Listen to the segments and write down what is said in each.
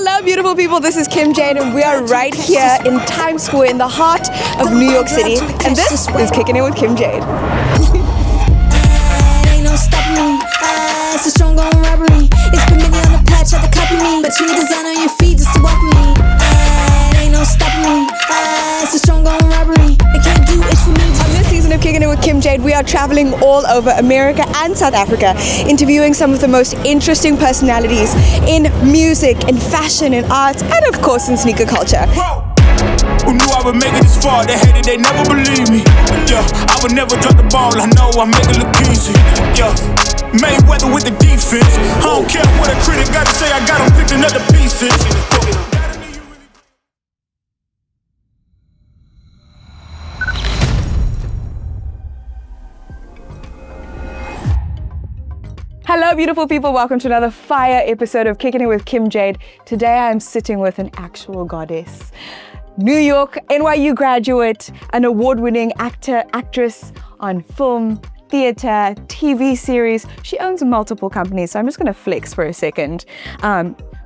Hello, beautiful people. This is Kim Jayde, and we are right here in Times Square in the heart of New York City. And this is Kickin' It with Kim Jayde. Ain't no stopping me. It's a strong on robbery. It's been many on the patch, had to copy me. But you need design on your feet just to walk with me. Ain't no stopping me. It's a strong on robbery. They can't do it for me. On this season of Kickin' It with Kim Jayde, we are traveling all over America and South Africa, interviewing some of the most interesting personalities in music, in fashion, in art, and of course in sneaker culture. Who knew I would make it this far? They hated, they never believed me. Yeah, I would never drop the ball. I know I make it look easy. Yeah, Mayweather with the defense. I don't care what a critic gotta say. I got them picking up the pieces. Hello, beautiful people. Welcome to another fire episode of Kickin' It with Kim Jayde. Today I'm sitting with an actual goddess. New York, NYU graduate, an award-winning actor, actress on film, theater, TV series. She owns multiple companies, so I'm just gonna flex for a second.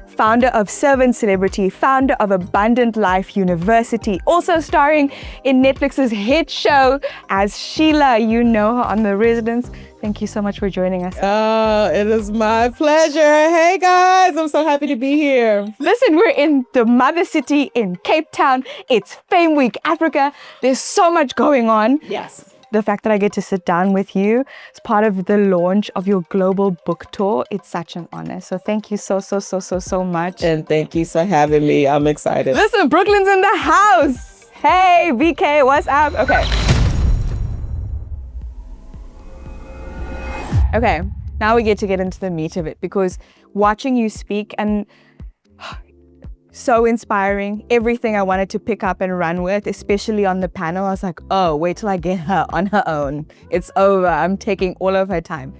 Founder of Servant Celebrity, founder of Abundant Life University, also starring in Netflix's hit show as Sheila. You know her on The Residence. Thank you so much for joining us. It is my pleasure. Hey guys, I'm so happy to be here. Listen, we're in the mother city in Cape Town. It's Fame Week Africa. There's so much going on. Yes. The fact that I get to sit down with you as part of the launch of your global book tour, it's such an honor. So thank you so much. And thank you for having me. I'm excited. Listen, Brooklyn's in the house. Hey, BK, what's up? Okay, now we get into the meat of it, because watching you speak and so inspiring, everything I wanted to pick up and run with, especially on the panel. I was like, oh, wait till I get her on her own. It's over. I'm taking all of her time.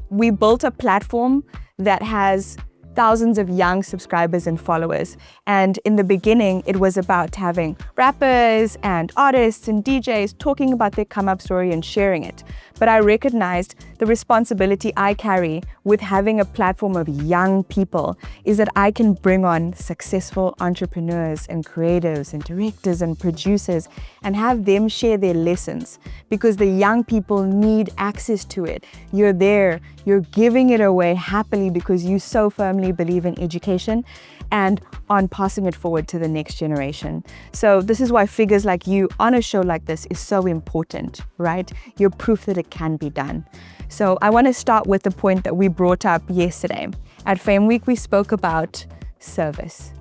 We built a platform that has thousands of young subscribers and followers. And in the beginning, it was about having rappers and artists and DJs talking about their come-up story and sharing it. But I recognized the responsibility I carry with having a platform of young people is that I can bring on successful entrepreneurs and creatives and directors and producers and have them share their lessons, because the young people need access to it. You're there, you're giving it away happily because you so firmly believe in education and on passing it forward to the next generation. So this is why figures like you on a show like this is so important, right? You're proof that it can be done. So I want to start with the point that we brought up yesterday. At Fame Week, we spoke about service.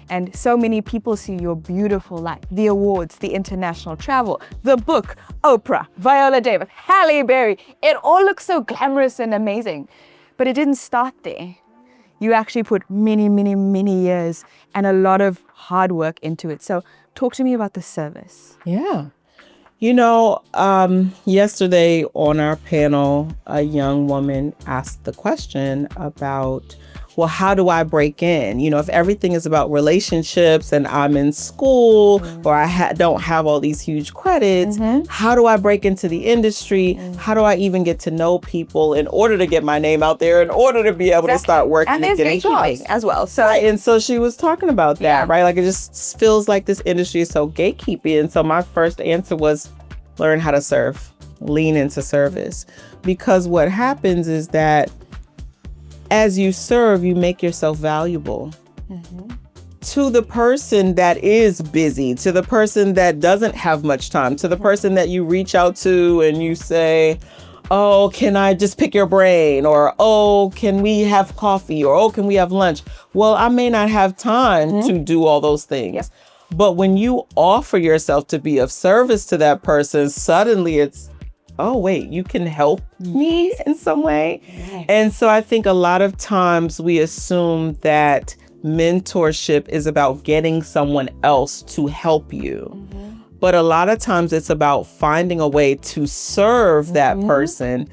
And so many people see your beautiful life, the awards, the international travel, the book, Oprah, Viola Davis, Halle Berry. It all looks so glamorous and amazing, but it didn't start there. You actually put many years and a lot of hard work into it. So talk to me about the service. Yeah. You know, yesterday on our panel, a young woman asked the question about, well, how do I break in? You know, if everything is about relationships and I'm in school or I don't have all these huge credits, how do I break into the industry? How do I even get to know people in order to get my name out there, in order to be able to start working and getting jobs as well. So, right. And so she was talking about that, right? Like, it just feels like this industry is so gatekeepy. And so my first answer was learn how to serve, lean into service. Because what happens is that as you serve, you make yourself valuable to the person that is busy, to the person that doesn't have much time, to the person that you reach out to and you say, oh, can I just pick your brain? Or, oh, can we have coffee? Or, oh, can we have lunch? Well, I may not have time to do all those things. Yep. But when you offer yourself to be of service to that person, suddenly it's, oh, wait, you can help me in some way. Yes. And so I think a lot of times we assume that mentorship is about getting someone else to help you. But a lot of times it's about finding a way to serve that person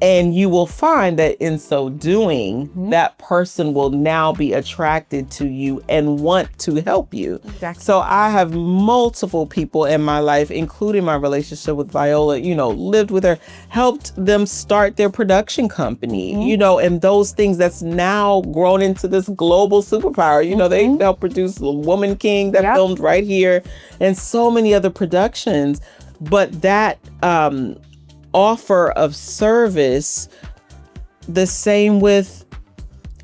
And you will find that in so doing, that person will now be attracted to you and want to help you. Exactly. So I have multiple people in my life, including my relationship with Viola, lived with her, helped them start their production company, and those things that's now grown into this global superpower. They helped produce Woman King that filmed right here and so many other productions. But that, offer of service, the same with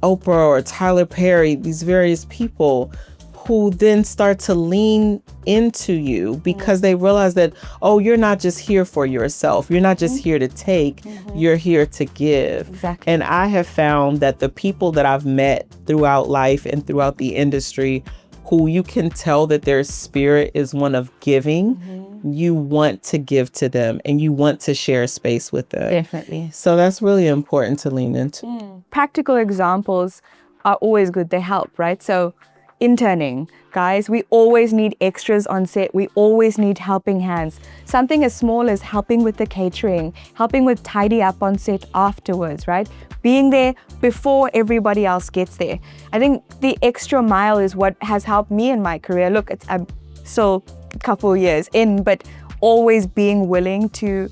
Oprah or Tyler Perry, these various people who then start to lean into you because they realize that, you're not just here for yourself. You're not just here to take, you're here to give. Exactly. And I have found that the people that I've met throughout life and throughout the industry who you can tell that their spirit is one of giving, you want to give to them and you want to share space with them. Definitely. So that's really important to lean into. Practical examples are always good. They help, right? So interning, guys, we always need extras on set. We always need helping hands. Something as small as helping with the catering, helping with tidy up on set afterwards, right? Being there before everybody else gets there. I think the extra mile is what has helped me in my career. Look, I'm still a couple years in, but always being willing to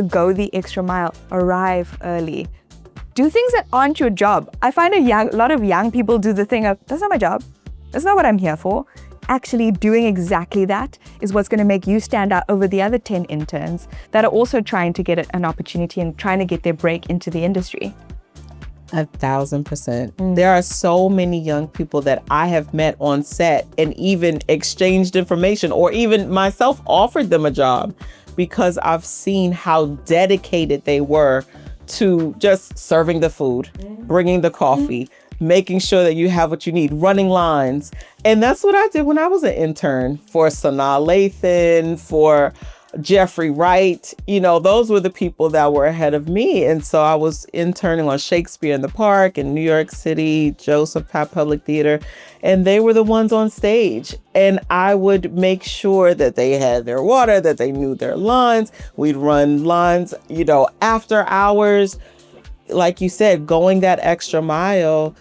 go the extra mile, arrive early, do things that aren't your job. I find a lot of young people do the thing of, that's not my job. That's not what I'm here for. Actually doing exactly that is what's going to make you stand out over the other 10 interns that are also trying to get an opportunity and trying to get their break into the industry. 1,000%. There are so many young people that I have met on set and even exchanged information or even myself offered them a job because I've seen how dedicated they were to just serving the food, bringing the coffee, making sure that you have what you need, running lines. And that's what I did when I was an intern for Sanaa Lathan, for Jeffrey Wright. Those were the people that were ahead of me. And so I was interning on Shakespeare in the Park in New York City, Joseph Public Theater, and they were the ones on stage. And I would make sure that they had their water, that they knew their lines. We'd run lines, after hours, like you said, going that extra mile.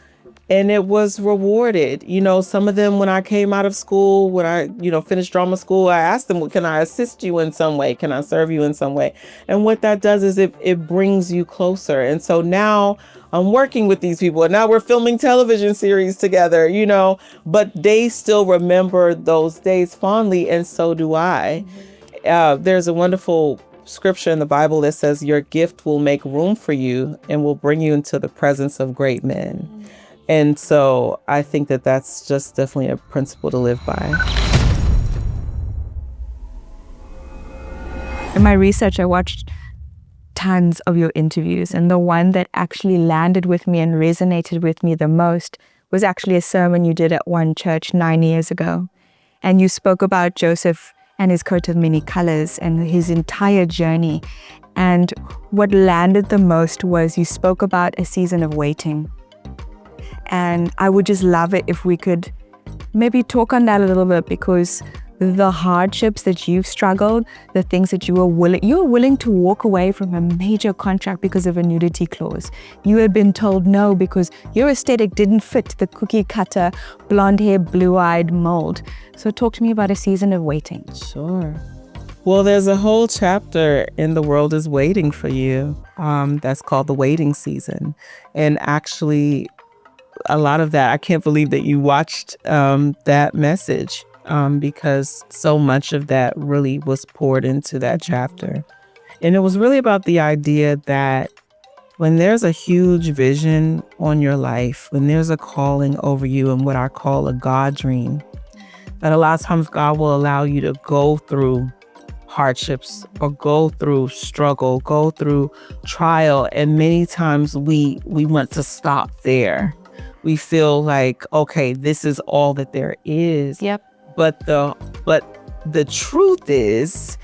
And it was rewarded. Some of them, when I came out of school, when I, finished drama school, I asked them, can I assist you in some way? Can I serve you in some way? And what that does is it brings you closer. And so now I'm working with these people and now we're filming television series together, but they still remember those days fondly. And so do I. There's a wonderful scripture in the Bible that says your gift will make room for you and will bring you into the presence of great men. And so I think that that's just definitely a principle to live by. In my research, I watched tons of your interviews, and the one that actually landed with me and resonated with me the most was actually a sermon you did at one church 9 years ago. And you spoke about Joseph and his coat of many colors and his entire journey. And what landed the most was you spoke about a season of waiting. And I would just love it if we could maybe talk on that a little bit, because the hardships that you've struggled, the things that you were willing to walk away from a major contract because of a nudity clause. You had been told no because your aesthetic didn't fit the cookie cutter, blonde hair, blue-eyed mold. So talk to me about a season of waiting. Sure. Well, there's a whole chapter in The World is Waiting for You that's called The Waiting Season. And actually, a lot of that, I can't believe that you watched that message because so much of that really was poured into that chapter. And it was really about the idea that when there's a huge vision on your life, when there's a calling over you and what I call a God dream, that a lot of times God will allow you to go through hardships or go through struggle, go through trial. And many times we want to stop there. We feel like, okay, this is all that there is. Yep. But the truth is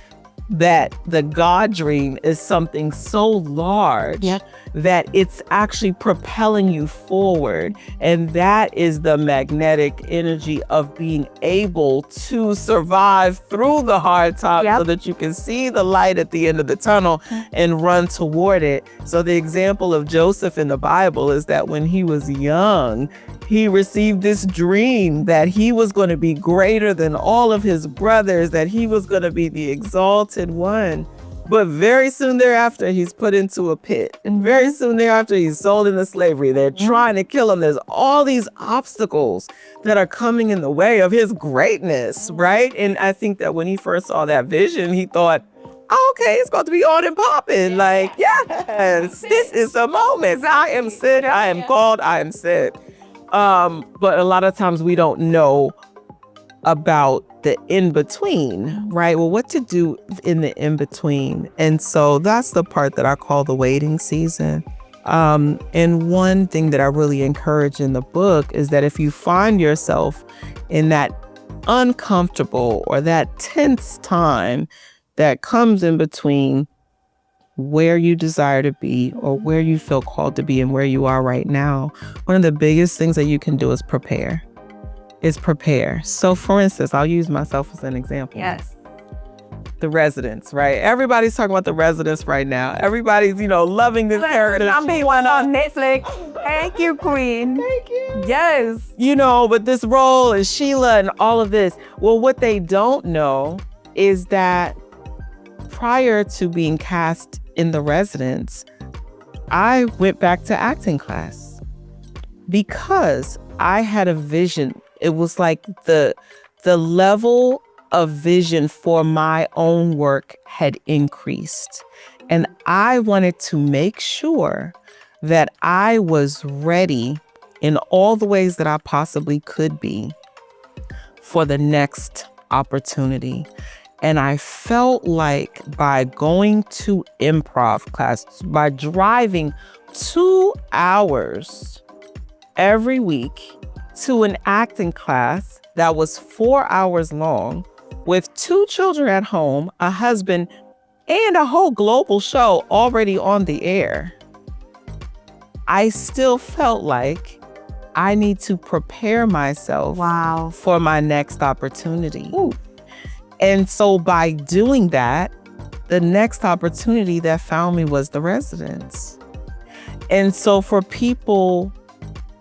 that the God dream is something so large. Yep. that it's actually propelling you forward. And that is the magnetic energy of being able to survive through the hard times so that you can see the light at the end of the tunnel and run toward it. So the example of Joseph in the Bible is that when he was young, he received this dream that he was going to be greater than all of his brothers, that he was going to be the exalted one. But very soon thereafter, he's put into a pit. And very soon thereafter, he's sold into slavery. They're trying to kill him. There's all these obstacles that are coming in the way of his greatness, right? And I think that when he first saw that vision, he thought, oh, okay, it's going to be on and popping. Like, yes, this is the moment. I am sent, I am called, I am sent. But a lot of times we don't know about the in-between, right? Well, what to do in the in-between. And so that's the part that I call the waiting season. And one thing that I really encourage in the book is that if you find yourself in that uncomfortable or that tense time that comes in between where you desire to be or where you feel called to be and where you are right now, one of the biggest things that you can do is prepare. So for instance, I'll use myself as an example. Yes. The Residents, right? Everybody's talking about The Residents right now. Everybody's, loving this character. I'm being one on Netflix. Thank you, Queen. Thank you. Yes. But this role is Sheila and all of this. Well, what they don't know is that prior to being cast in The Residents, I went back to acting class because I had a vision. It was like the level of vision for my own work had increased. And I wanted to make sure that I was ready in all the ways that I possibly could be for the next opportunity. And I felt like by going to improv class, by driving 2 hours every week to an acting class that was 4 hours long with 2 children at home, a husband, and a whole global show already on the air, I still felt like I need to prepare myself for my next opportunity. Ooh. And so by doing that, the next opportunity that found me was The Residents. And so for people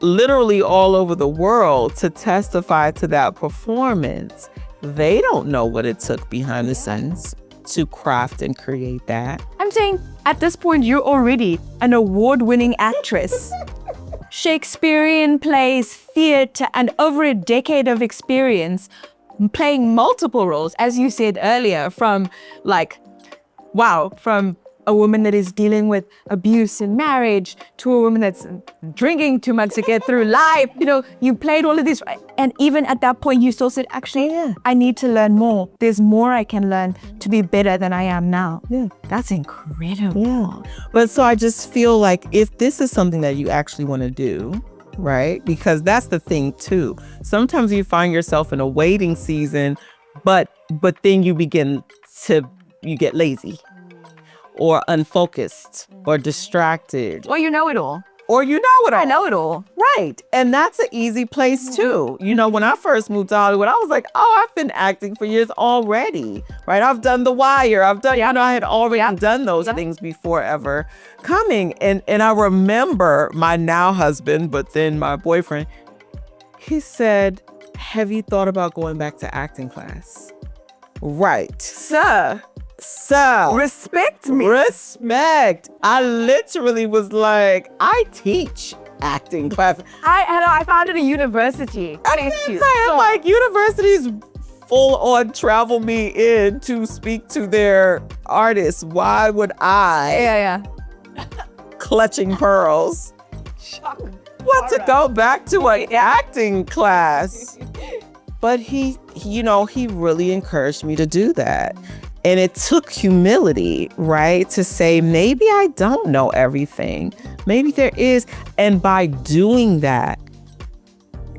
literally all over the world to testify to that performance, they don't know what it took behind the scenes to craft and create that. I'm saying at this point, you're already an award-winning actress. Shakespearean plays, theater, and over a decade of experience playing multiple roles, as you said earlier, from a woman that is dealing with abuse in marriage to a woman that's drinking too much to get through life. You played all of this. And even at that point, you still said, actually, I need to learn more. There's more I can learn to be better than I am now. Yeah. That's incredible. Yeah. But so I just feel like if this is something that you actually want to do, right? Because that's the thing too. Sometimes you find yourself in a waiting season, but then you get lazy or unfocused or distracted. Or you know it all. I know it all. Right. And that's an easy place too. When I first moved to Hollywood, I was like, I've been acting for years already, right? I've done The Wire. I had already done those things before ever coming. And I remember my now husband, but then my boyfriend, he said, have you thought about going back to acting class? Right. Sir, respect me. Respect. I literally was like, I teach acting class. I found it a university. Like universities full on travel me in to speak to their artists. Why would I? Clutching pearls. Want to go back to an acting class? But he really encouraged me to do that. And it took humility, right? To say, maybe I don't know everything. Maybe there is. And by doing that,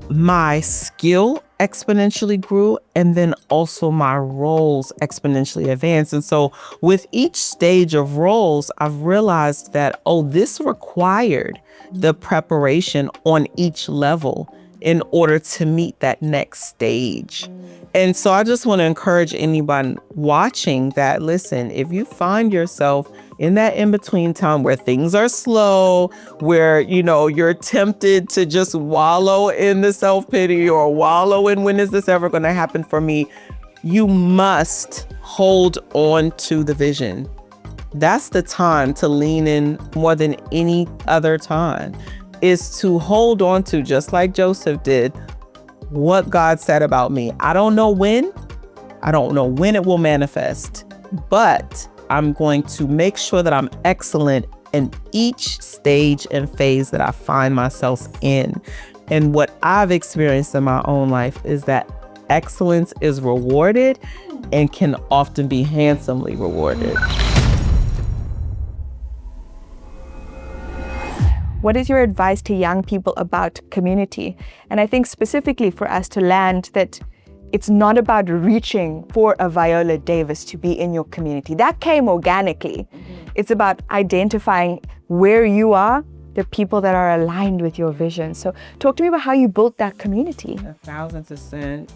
my skill exponentially grew, and then also my roles exponentially advanced. And so with each stage of roles, I've realized that, this required the preparation on each level in order to meet that next stage. And so I just want to encourage anyone watching that, listen, if you find yourself in that in-between time where things are slow, where, you're tempted to just wallow in the self-pity or wallow in when is this ever going to happen for me, you must hold on to the vision. That's the time to lean in more than any other time, is to hold on to, just like Joseph did, what God said about me. I don't know when it will manifest, but I'm going to make sure that I'm excellent in each stage and phase that I find myself in. And what I've experienced in my own life is that excellence is rewarded and can often be handsomely rewarded. What is your advice to young people about community? And I think specifically for us to land that it's not about reaching for a Viola Davis to be in your community. That came organically. It's about identifying where you are, the people that are aligned with your vision. So talk to me about how you built that community. 1,000%.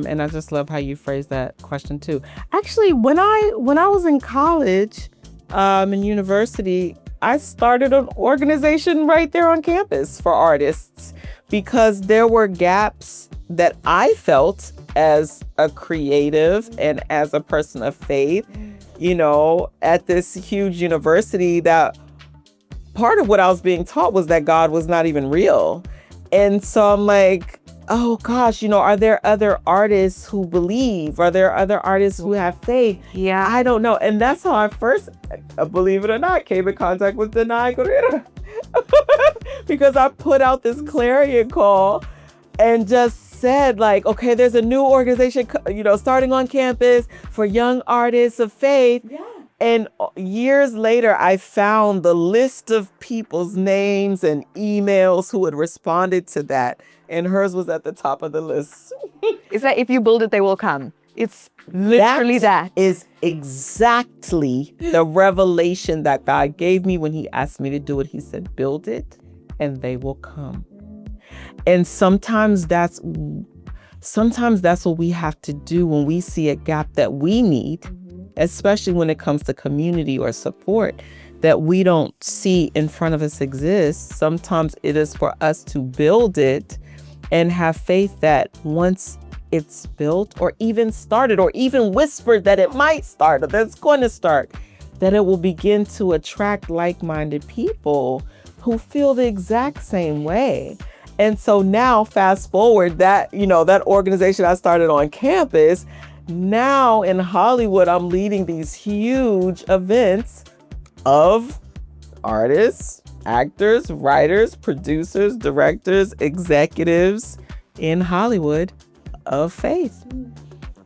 And I just love how you phrased that question too. Actually, when I was in college, in university, I started an organization right there on campus for artists, because there were gaps that I felt as a creative and as a person of faith, at this huge university, that part of what I was being taught was that God was not even real. And so I'm like, oh gosh, are there other artists who believe? Are there other artists who have faith? Yeah. I don't know. And that's how I first, believe it or not, came in contact with Denai Guerrero. Because I put out this clarion call and just said, like, okay, there's a new organization, starting on campus for young artists of faith. Yeah. And years later, I found the list of people's names and emails who had responded to that. And hers was at the top of the list. It's like, if you build it, they will come. It's literally that. Is exactly the revelation that God gave me when he asked me to do it. He said, build it and they will come. And sometimes that's what we have to do when we see a gap that we need, especially when it comes to community or support that we don't see in front of us exist. Sometimes it is for us to build it and have faith that once it's built or even started or even whispered that it might start or that it's going to start, that it will begin to attract like-minded people who feel the exact same way. And so now fast forward that, that organization I started on campus, now in Hollywood, I'm leading these huge events of artists, actors, writers, producers, directors, executives in Hollywood of faith.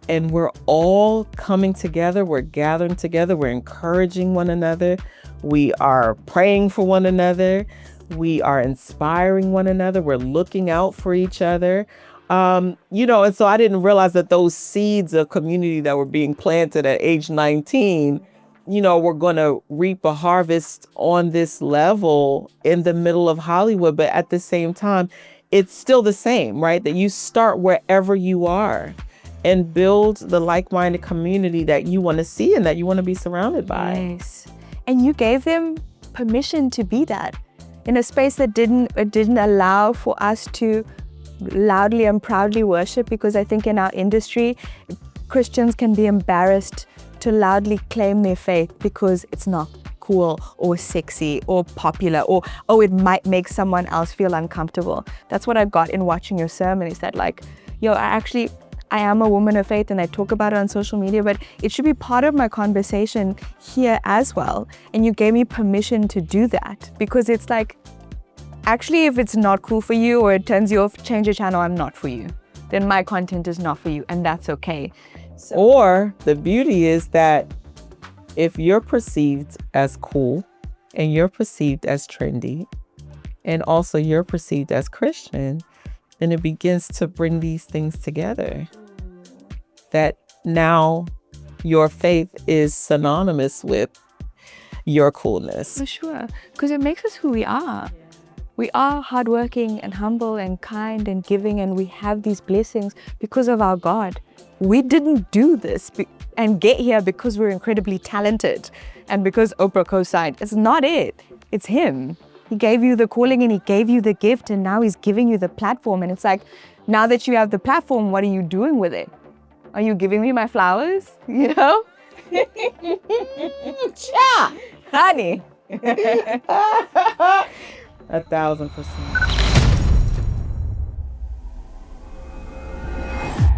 And we're all coming together. We're gathering together. We're encouraging one another. We are praying for one another. We are inspiring one another. We're looking out for each other. And so I didn't realize that those seeds of community that were being planted at age 19, we're going to reap a harvest on this level in the middle of Hollywood. But at the same time, it's still the same, right? That you start wherever you are and build the like-minded community that you want to see and that you want to be surrounded by. Nice. And you gave them permission to be that in a space that didn't allow for us to loudly and proudly worship, because I think in our industry, Christians can be embarrassed to loudly claim their faith because it's not cool or sexy or popular or, it might make someone else feel uncomfortable. That's what I got in watching your sermon, is that like, I am a woman of faith and I talk about it on social media, but it should be part of my conversation here as well. And you gave me permission to do that, because it's like, actually, if it's not cool for you or it turns you off, change your channel, I'm not for you. Then my content is not for you, and that's okay. So, or the beauty is that if you're perceived as cool and you're perceived as trendy and also you're perceived as Christian, And it begins to bring these things together. That now your faith is synonymous with your coolness. For sure. Because it makes us who we are. We are hardworking and humble and kind and giving, and we have these blessings because of our God. We didn't do this and get here because we're incredibly talented and because Oprah co-signed. It's not it. It's Him. He gave you the calling and He gave you the gift, and now He's giving you the platform. And it's like, now that you have the platform, what are you doing with it? Are you giving me my flowers? You know? Yeah. Honey. 1,000%.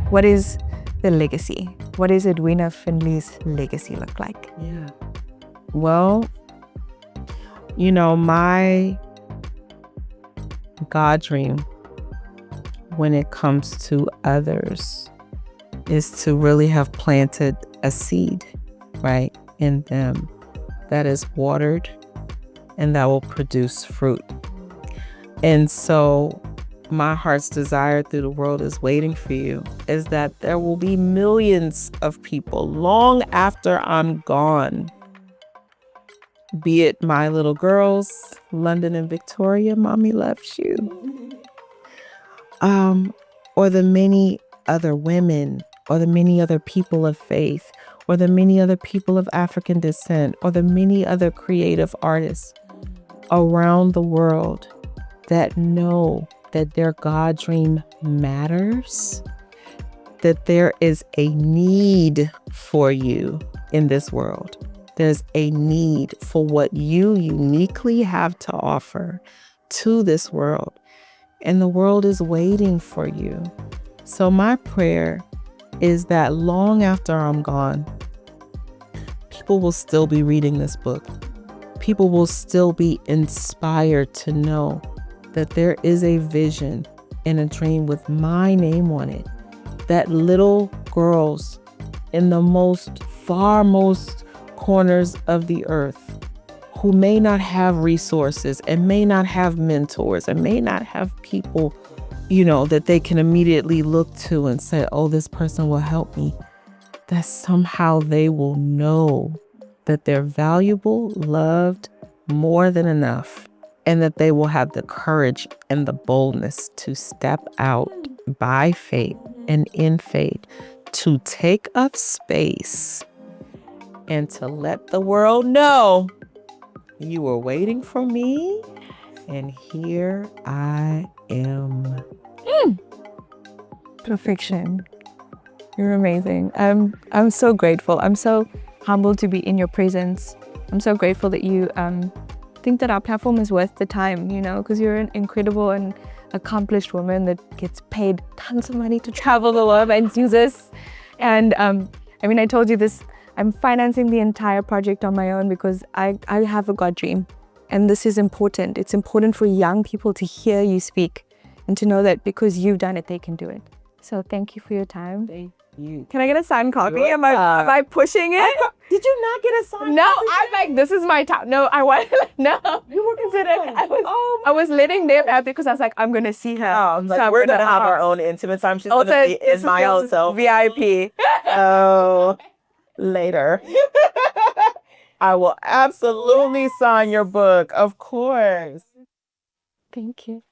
What is the legacy? What does Edwina Findley's legacy look like? Yeah. Well, you know, my God dream when it comes to others is to really have planted a seed, right, in them that is watered and that will produce fruit. And so my heart's desire through the world is waiting for you is that there will be millions of people long after I'm gone, be it my little girls, London and Victoria, mommy loves you, or the many other women, or the many other people of faith, or the many other people of African descent, or the many other creative artists around the world that know that their God dream matters, that there is a need for you in this world. There's a need for what you uniquely have to offer to this world. And the world is waiting for you. So my prayer is that long after I'm gone, people will still be reading this book. People will still be inspired to know that there is a vision and a dream with my name on it, that little girls in the most corners of the earth who may not have resources and may not have mentors and may not have people, you know, that they can immediately look to and say, oh, this person will help me, that somehow they will know that they're valuable, loved, more than enough, and that they will have the courage and the boldness to step out by faith and in faith to take up space and to let the world know you were waiting for me, and here I am. Perfection. You're amazing. I'm so grateful. I'm so humbled to be in your presence. I'm so grateful that you think that our platform is worth the time, you know, because you're an incredible and accomplished woman that gets paid tons of money to travel the world and do this. And I mean, I told you this, I'm financing the entire project on my own because I have a God dream. And this is important. It's important for young people to hear you speak and to know that because you've done it, they can do it. So thank you for your time. Thank you. Can I get a signed copy? Am I pushing it? Did you not get a sign? No, I'm like, this is my time. No, I want, no. You were Didn't. I was letting them out because I was like, I'm going to see her. Oh, like, So we're I'm going to have our own intimate time. She's going to be in my own self. VIP. Oh, later. I will absolutely sign your book, of course. Thank you.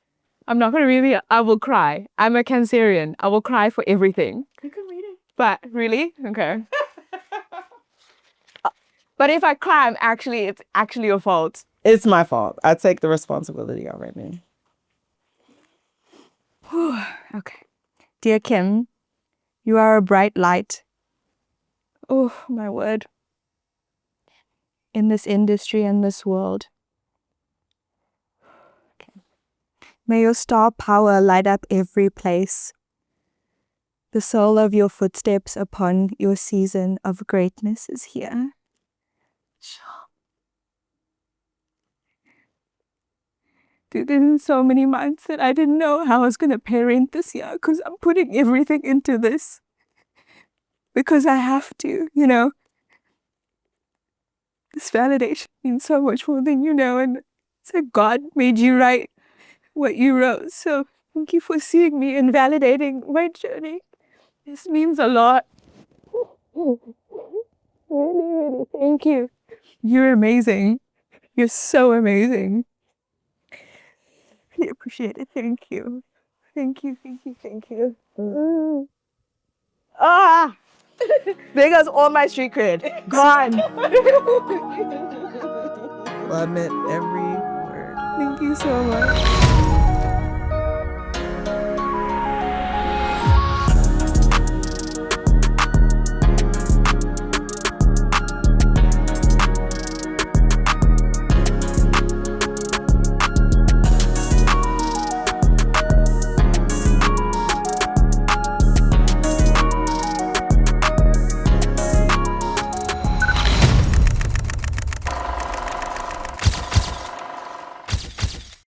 I'm not going to really, I will cry. I'm a Cancerian. I will cry for everything. You can read it. But really? Okay. But if I cry, it's actually your fault. It's my fault. I take the responsibility already. Okay. Dear Kim, you are a bright light. Oh, my word. In this industry and this world. Okay. May your star power light up every place. The soul of your footsteps upon your season of greatness is here. Dude, there's been so many months that I didn't know how I was going to parent this year because I'm putting everything into this. Because I have to, you know. This validation means so much more than you know. And it's like God made you write what you wrote. So Thank you for seeing me and validating my journey. This means a lot. Really, thank you. You're amazing. You're so amazing. I appreciate it. Thank you. Thank you. Ah! There goes all my street cred. Gone. Love it, every word. Thank you so much.